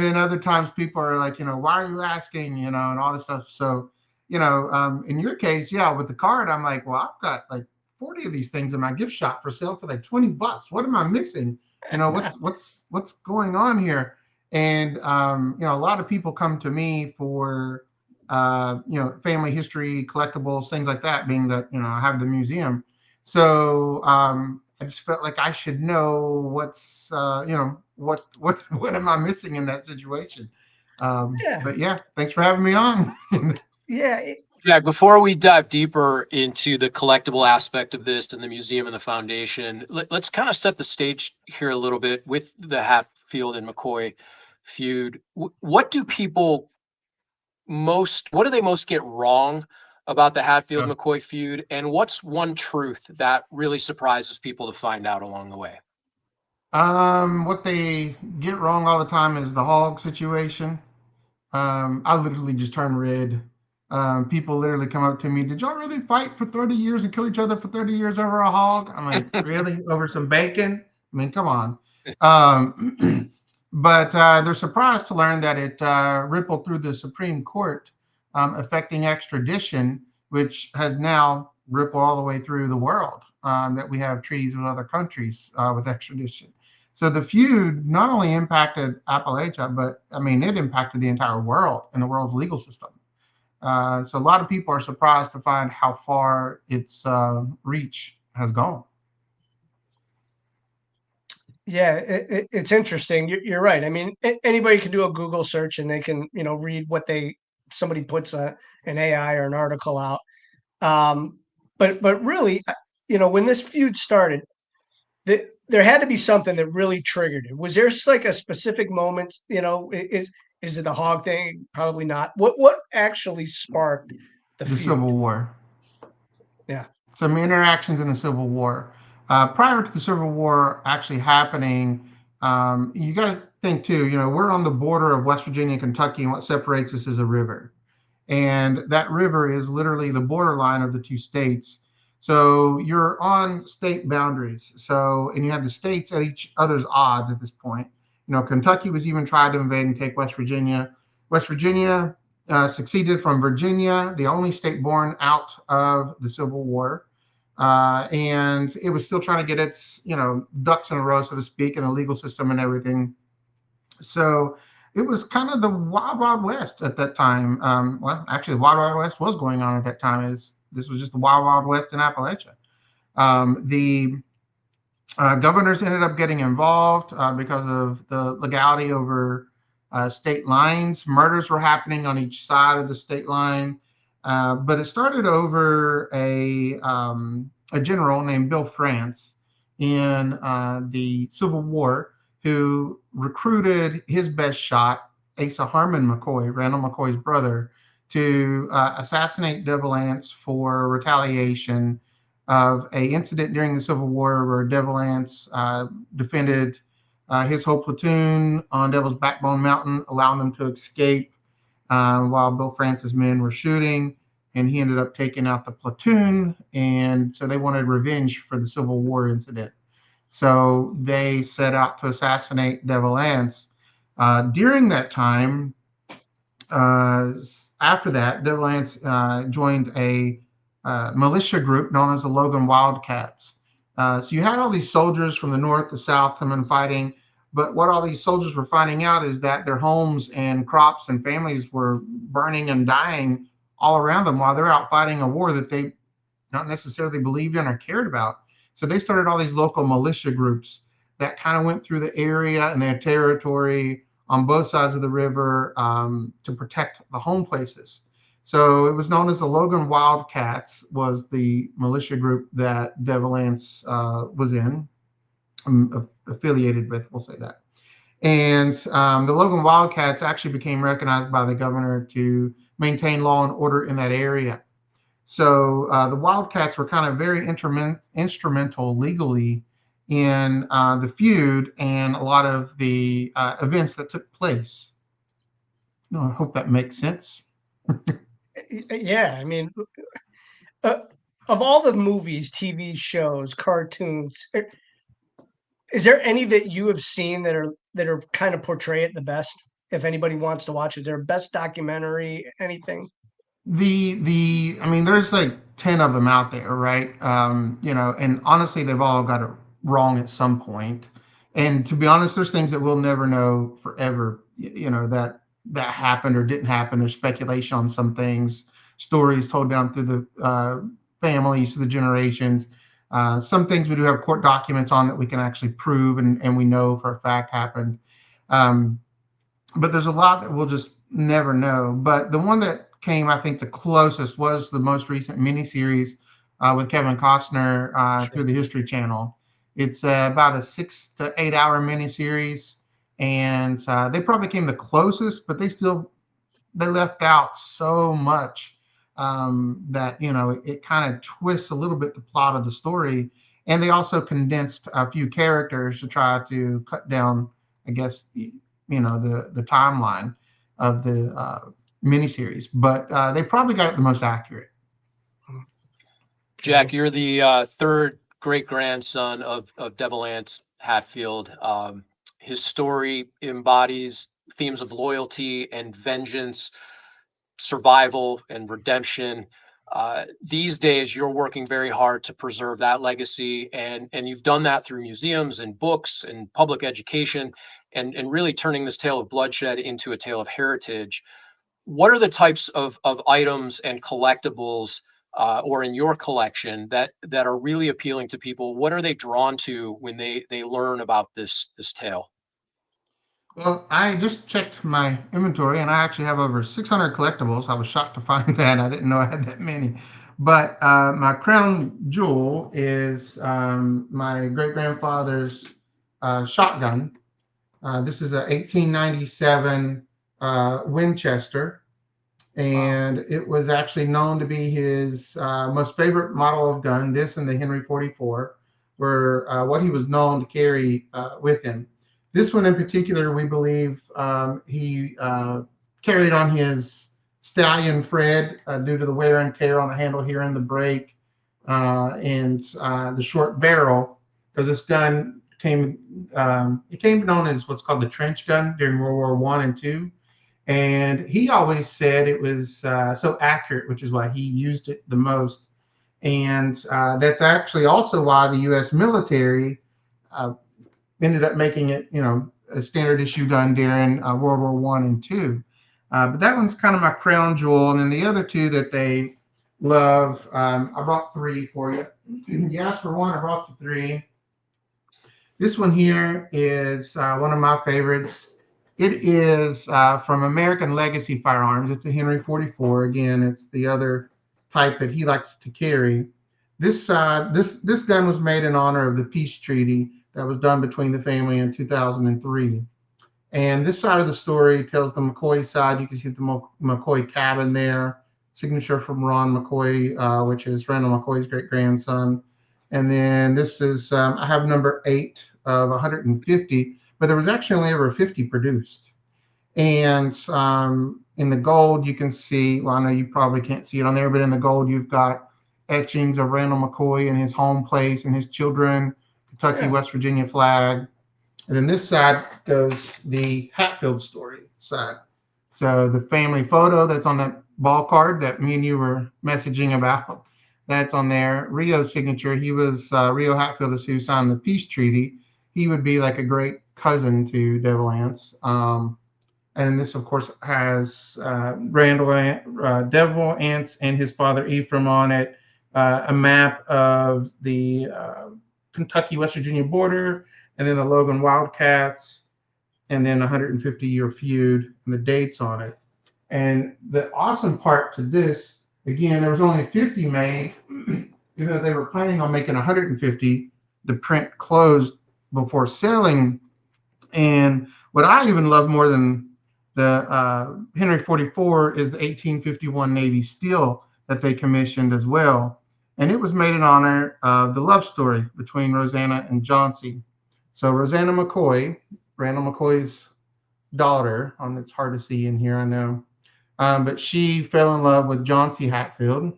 then other times people are like, why are you asking, and all this stuff. So, in your case, yeah, with the card, I'm like, well, I've got like 40 of these things in my gift shop for sale for like $20. What am I missing? What's going on here? And a lot of people come to me for family history, collectibles, things like that, being that, I have the museum. So I just felt like I should know what am I missing in that situation. Yeah, But yeah, thanks for having me on. yeah, Jack, before we dive deeper into the collectible aspect of this and the museum and the foundation, let's kind of set the stage here a little bit with the Hatfield and McCoy feud. What do they most get wrong about the Hatfield McCoy feud? And what's one truth that really surprises people to find out along the way? What they get wrong all the time is the hog situation. I literally just turn red. People literally come up to me, did y'all really fight for 30 years and kill each other for 30 years over a hog? I'm like, really? Over some bacon? I mean, come on. But they're surprised to learn that it rippled through the Supreme Court, affecting extradition, which has now rippled all the way through the world, that we have treaties with other countries with extradition. So the feud not only impacted Appalachia, but I mean, it impacted the entire world and the world's legal system. So a lot of people are surprised to find how far its reach has gone. yeah. It's interesting. You're right. I mean, anybody can do a Google search and they can, read what somebody puts an AI or an article out. But really, when this feud started, there had to be something that really triggered it. Was there like a specific moment? Is it the hog thing? Probably not. What actually sparked the The feud? Civil War. Yeah. Some interactions in the Civil War. Prior to the Civil War actually happening, you got to think too, we're on the border of West Virginia and Kentucky, and what separates us is a river. And that river is literally the borderline of the two states. So you're on state boundaries. So, and you have the states at each other's odds at this point. Kentucky was even tried to invade and take West Virginia. West Virginia succeeded from Virginia, the only state born out of the Civil War. And it was still trying to get its, ducks in a row, so to speak, in the legal system and everything. So it was kind of the wild, wild west at that time. Well, actually, the wild, wild west was going on at that time. This was just the wild, wild west in Appalachia. The governors ended up getting involved because of the legality over state lines. Murders were happening on each side of the state line. But it started over a general named Bill France in the Civil War, who recruited his best shot, Asa Harmon McCoy, Randall McCoy's brother, to assassinate Devil Anse for retaliation of a incident during the Civil War where Devil Anse defended his whole platoon on Devil's Backbone Mountain, allowing them to escape while Bill France's men were shooting, and he ended up taking out the platoon. And so they wanted revenge for the Civil War incident. So they set out to assassinate Devil Anse. During that time, after that, Devil Anse joined a militia group known as the Logan Wildcats. So you had all these soldiers from the north, the south coming fighting. But what all these soldiers were finding out is that their homes and crops and families were burning and dying all around them while they're out fighting a war that they not necessarily believed in or cared about. So they started all these local militia groups that kind of went through the area and their territory on both sides of the river to protect the home places. So it was known as the Logan Wildcats, was the militia group that Devil Anse was in, affiliated with, we'll say that. And the Logan Wildcats actually became recognized by the governor to maintain law and order in that area. So the Wildcats were kind of very instrumental legally in the feud and a lot of the events that took place. No, I hope that makes sense. Yeah, I mean, uh, of all the movies, TV shows, cartoons, is there any that you have seen that are kind of portray it the best? If anybody wants to watch, is there a best documentary, anything? I mean, there's like 10 of them out there, right? And honestly, they've all got it wrong at some point. And to be honest, there's things that we'll never know forever, that happened or didn't happen. There's speculation on some things, stories told down through the families, through the generations. Some things we do have court documents on that we can actually prove and we know for a fact happened. Um, but there's a lot that we'll just never know. But the one that came, I think, the closest was the most recent miniseries with Kevin Costner through the History Channel. It's about a 6 to 8 hour miniseries, and they probably came the closest, but they left out so much that it kind of twists a little bit the plot of the story, and they also condensed a few characters to try to cut down, I guess, the timeline of the miniseries, but they probably got it the most accurate. Jack, you're the third great grandson of Devil Anse Hatfield. His story embodies themes of loyalty and vengeance, survival and redemption. These days, you're working very hard to preserve that legacy, and you've done that through museums and books and public education, and really turning this tale of bloodshed into a tale of heritage. What are the types of items and collectibles or in your collection that are really appealing to people? What are they drawn to when they learn about this tale? Well, I just checked my inventory and I actually have over 600 collectibles. I was shocked to find that. I didn't know I had that many. But my crown jewel is my great grandfather's shotgun. This is a 1897 Winchester, and it was actually known to be his most favorite model of gun. This and the Henry 44 were what he was known to carry with him. This one in particular, we believe he carried on his Stallion Fred due to the wear and tear on the handle here and the brake and the short barrel, because this gun it came known as what's called the trench gun during World War I and II. And he always said it was so accurate, which is why he used it the most. And that's actually also why the U.S. military ended up making it, a standard issue gun during World War I and II. But that one's kind of my crown jewel. And then the other two that they love, I brought three for you. You asked for one, I brought you three. This one here is one of my favorites. It is from American Legacy Firearms. It's a Henry 44. Again, it's the other type that he likes to carry. This gun was made in honor of the peace treaty that was done between the family in 2003. And this side of the story tells the McCoy side. You can see the McCoy cabin there. Signature from Ron McCoy, which is Randall McCoy's great grandson. And then this is, I have number 8 of 150, but there was actually only over 50 produced. And in the gold, you can see, well, I know you probably can't see it on there, but in the gold, you've got etchings of Randall McCoy and his home place and his children, Kentucky, West Virginia flag. And then this side goes the Hatfield story side. So the family photo that's on that ball card that me and you were messaging about, that's on there. Rio's signature, he was, Rio Hatfield is who signed the peace treaty. He would be like a great cousin to Devil Anse. And this, of course, has Devil Anse and his father Ephraim on it, a map of the Kentucky, West Virginia border, and then the Logan Wildcats, and then 150-year feud, and the dates on it. And the awesome part to this, again, there was only 50 made, even though they were planning on making 150. The print closed before selling. And what I even love more than the Henry 44 is the 1851 Navy Steel that they commissioned as well. and it was made in honor of the love story between Rosanna and Johnsy. So Rosanna McCoy, Randall McCoy's daughter, it's hard to see in here, I know, but she fell in love with Johnsy Hatfield,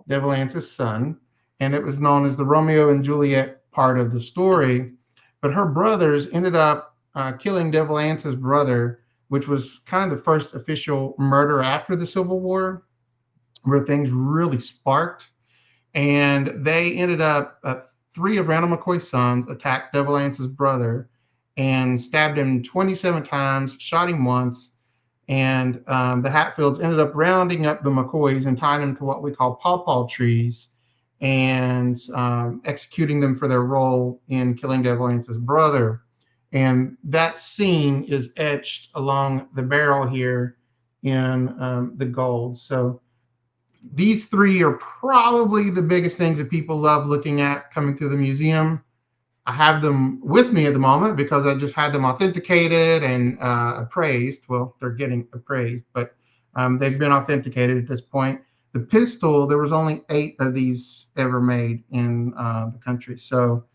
Devil Ance's son, and it was known as the Romeo and Juliet part of the story. But her brothers ended up killing Devil Ance's brother, which was kind of the first official murder after the Civil War, where things really sparked. And they ended up, three of Randall McCoy's sons attacked Devil Ance's brother and stabbed him 27 times, shot him once, and the Hatfields ended up rounding up the McCoys and tying them to what we call pawpaw trees and executing them for their role in killing Devil Ance's brother. And that scene is etched along the barrel here in the gold. So these three are probably the biggest things that people love looking at coming to the museum. I have them with me at the moment because I just had them authenticated and appraised. Well, they're getting appraised, but they've been authenticated at this point. The pistol, there was only 8 of these ever made in the country. So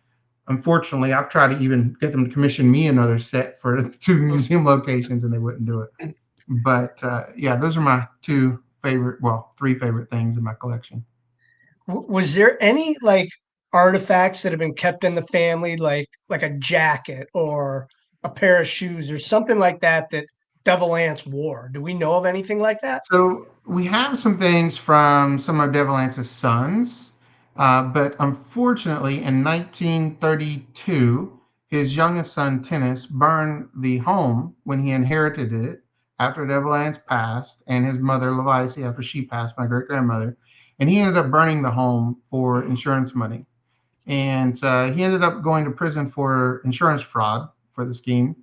unfortunately, I've tried to even get them to commission me another set for 2 museum locations, and they wouldn't do it. But yeah, those are my 3 favorite things in my collection. Was there any like artifacts that have been kept in the family, like a jacket or a pair of shoes or something like that that Devil Anse wore? Do we know of anything like that? So we have some things from some of Devil Ance's sons, but unfortunately, in 1932, his youngest son, Tennis, burned the home when he inherited it after Devil Anse passed, and his mother, Levice, after she passed, my great grandmother. And he ended up burning the home for insurance money. And he ended up going to prison for insurance fraud for the scheme.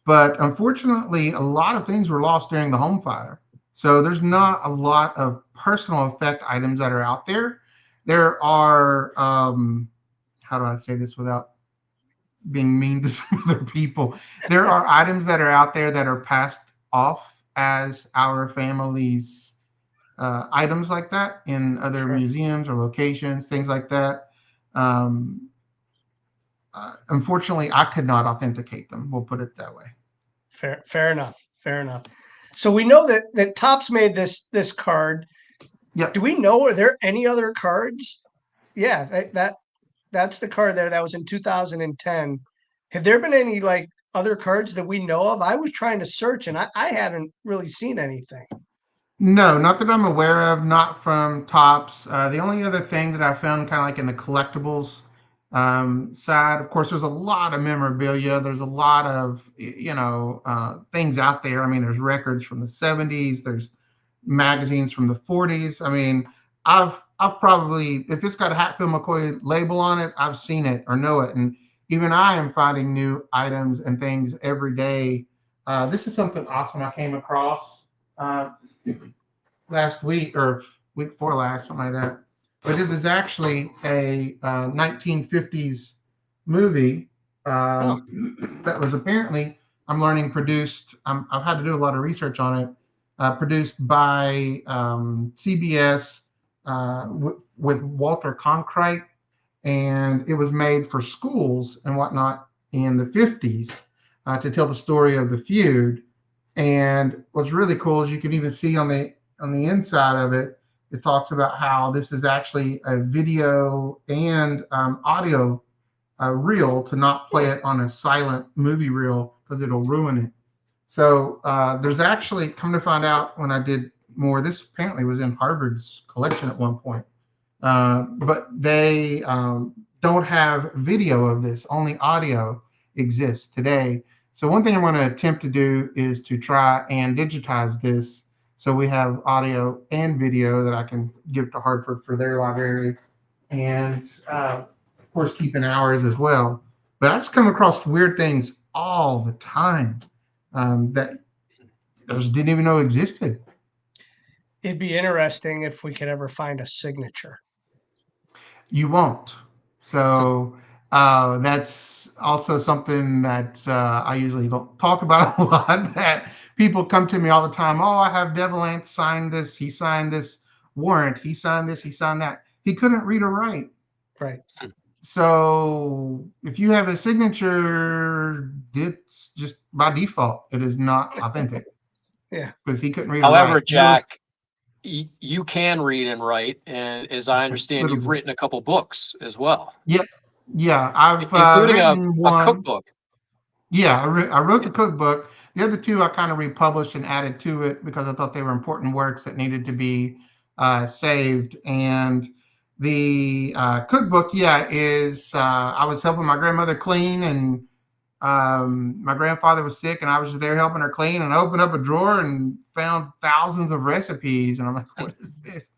But unfortunately, a lot of things were lost during the home fire. So there's not a lot of personal effect items that are out there. There are, how do I say this without being mean to some other people? There are items that are out there that are passed off as our family's items like that in other museums or locations, things like that. Unfortunately, I could not authenticate them. We'll put it that way. Fair enough. Fair enough. So we know that Topps made this card. Yeah. Do we know, are there any other cards? Yeah, that's the card there. That was in 2010. Have there been any like other cards that we know of? I was trying to search and I haven't really seen anything. No, not that I'm aware of, not from Topps. The only other thing that I found kind of like in the collectibles side, of course, there's a lot of memorabilia. There's a lot of, things out there. I mean, there's records from the 70s. There's magazines from the 40s. I mean, I've probably, if it's got a Hatfield McCoy label on it, I've seen it or know it. And even I am finding new items and things every day. This is something awesome I came across last week or week before last, something like that. But it was actually a 1950s movie that was apparently, I'm learning, produced. I've had to do a lot of research on it. Produced by CBS with Walter Cronkite, and it was made for schools and whatnot in the 50s to tell the story of the feud. And what's really cool is you can even see on the inside of it, it talks about how this is actually a video and audio reel, to not play it on a silent movie reel because it'll ruin it. So there's actually, come to find out when I did more, this apparently was in Harvard's collection at one point, but they don't have video of this, only audio exists today. So one thing I'm going to attempt to do is to try and digitize this so we have audio and video that I can give to Hartford for their library, and of course keeping ours as well. But I just come across weird things all the time that I just didn't even know existed. It'd be interesting if we could ever find a signature. You won't. So that's also something that I usually don't talk about a lot, that people come to me all the time. Oh, I have Devil Ant sign this. He signed this warrant. He signed this. He signed that. he couldn't read or write. Right. So if you have a signature, it's just by default, it is not authentic Yeah. because he couldn't read or However, write. There was Jack, you can read and write, and as I a understand, little you've bit. written a couple books as well, Yeah, yeah. I've including written a one. cookbook. Yeah, I wrote Yeah. the cookbook. The other two I kind of republished and added to it because I thought they were important works that needed to be saved. And the cookbook, yeah, is I was helping my grandmother clean, and my grandfather was sick, and I was just there helping her clean. And I opened up a drawer and found thousands of recipes, and I'm like, "What is this?"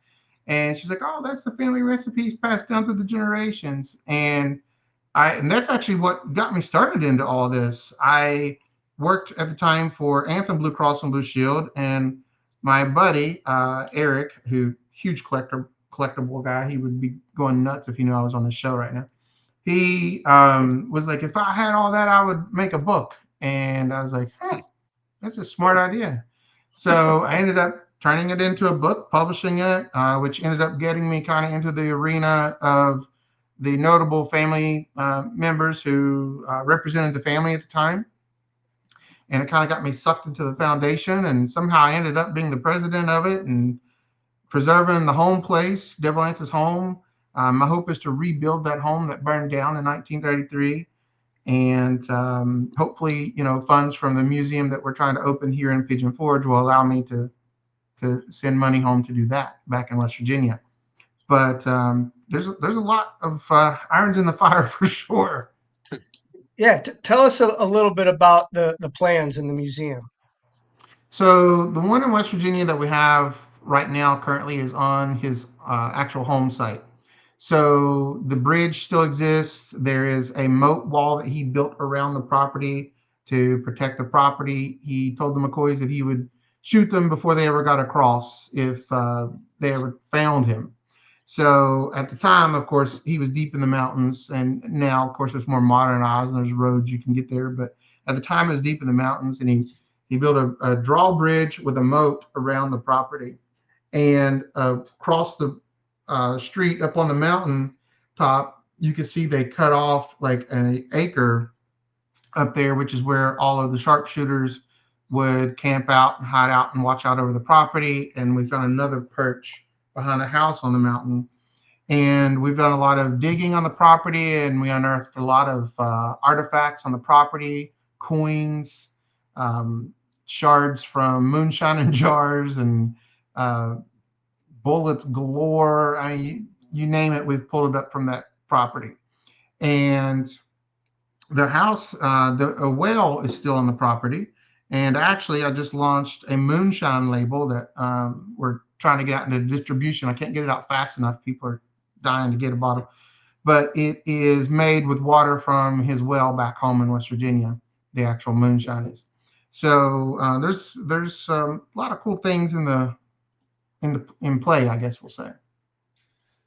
And she's like, "Oh, that's the family recipes passed down through the generations." And that's actually what got me started into all this. I worked at the time for Anthem Blue Cross and Blue Shield, and my buddy Eric, who huge collectible guy, he would be going nuts if he knew I was on the show right now. He was like, if I had all that, I would make a book. And I was like, that's a smart idea. So I ended up turning it into a book, publishing it, which ended up getting me kind of into the arena of the notable family members who represented the family at the time. And it kind of got me sucked into the foundation. And somehow I ended up being the president of it and preserving the home place, Devil Ance's home. My hope is to rebuild that home that burned down in 1933. And hopefully, funds from the museum that we're trying to open here in Pigeon Forge will allow me to send money home to do that back in West Virginia. But there's a lot of irons in the fire for sure. Yeah. Tell us a little bit about the plans in the museum. So the one in West Virginia that we have right now currently is on his actual home site. So the bridge still exists. There is a moat wall that he built around the property to protect the property. He told the McCoys that he would shoot them before they ever got across if they ever found him. So at the time, of course, he was deep in the mountains, and now, of course, it's more modernized and there's roads you can get there. But at the time, it was deep in the mountains, and he built a drawbridge with a moat around the property, and across the street up on the mountain top, you can see they cut off like an acre up there, which is where all of the sharpshooters would camp out and hide out and watch out over the property. And we found another perch behind a house on the mountain. And we've done a lot of digging on the property, and we unearthed a lot of artifacts on the property, coins, um, shards from moonshine in jars, and uh, bullets galore. I mean, you name it, we've pulled it up from that property. And the house, a well is still on the property. And actually, I just launched a moonshine label that we're trying to get out into distribution. I can't get it out fast enough. People are dying to get a bottle. But it is made with water from his well back home in West Virginia. The actual moonshine is. So there's a lot of cool things in play, I guess we'll say.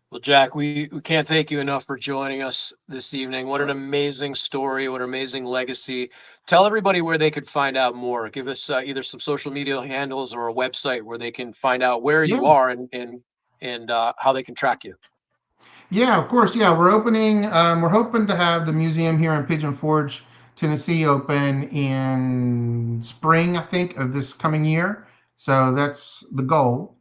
Well, Jack, we can't thank you enough for joining us this evening. What an amazing story. What an amazing legacy. Tell everybody where they could find out more. Give us either some social media handles or a website where they can find out where Yeah. you are and how they can track you. Yeah, of course. Yeah, we're opening. We're hoping to have the museum here in Pigeon Forge, Tennessee, open in spring, I think, of this coming year. So that's the goal.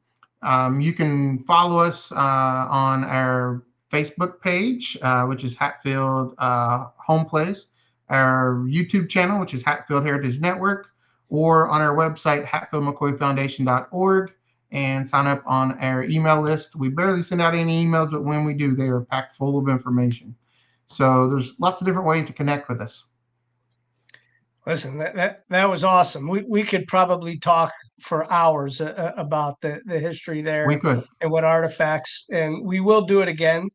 You can follow us on our Facebook page, which is Hatfield Home Place, our YouTube channel, which is Hatfield Heritage Network, or on our website, hatfieldmccoyfoundation.org, and sign up on our email list. We barely send out any emails, but when we do, they are packed full of information. So there's lots of different ways to connect with us. Listen, that was awesome. We could probably talk for hours about the history We there could. and what artifacts, and we will do it again.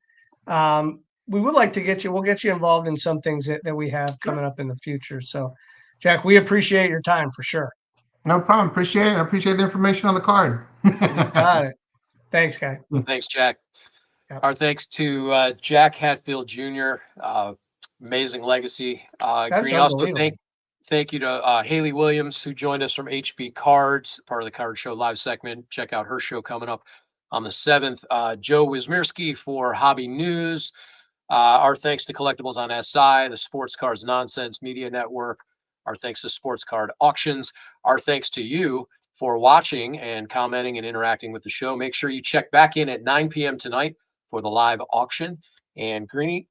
We would like to get you. We'll get you involved in some things that we have coming up in the future. So, Jack, we appreciate your time for sure. No problem. Appreciate it. I appreciate the information on the card. You got it. Thanks, guy. Thanks, Jack. Yep. Our thanks to Jack Hatfield Jr. Amazing legacy. That's Green. Also, unbelievable. thank you to Haley Williams, who joined us from HB Cards, part of the Card Show Live segment. Check out her show coming up on the 7th. Joe Wismirski for Hobby News. Our thanks to Collectibles on SI, the Sports Cards Nonsense Media Network. Our thanks to Sports Card Auctions. Our thanks to you for watching and commenting and interacting with the show. Make sure you check back in at 9 p.m. tonight for the live auction. And Greeny,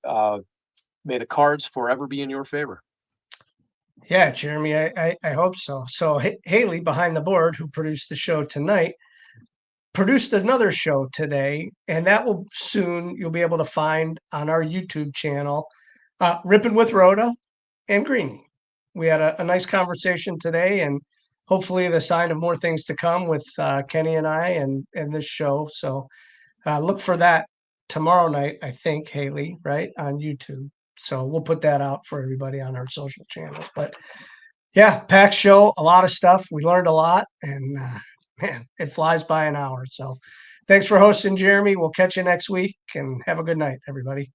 may the cards forever be in your favor. Yeah, Jeremy, I hope so. So Haley behind the board, who produced the show tonight, produced another show today, and that will soon you'll be able to find on our YouTube channel, Ripping with Rhoda and Greeny. We had a nice conversation today, and hopefully the sign of more things to come with Kenny and I and this show. So look for that tomorrow night, I think, Haley, right, on YouTube. So we'll put that out for everybody on our social channels. But yeah, packed show, a lot of stuff. We learned a lot, and man, it flies by an hour. So thanks for hosting, Jeremy. We'll catch you next week, and have a good night, everybody.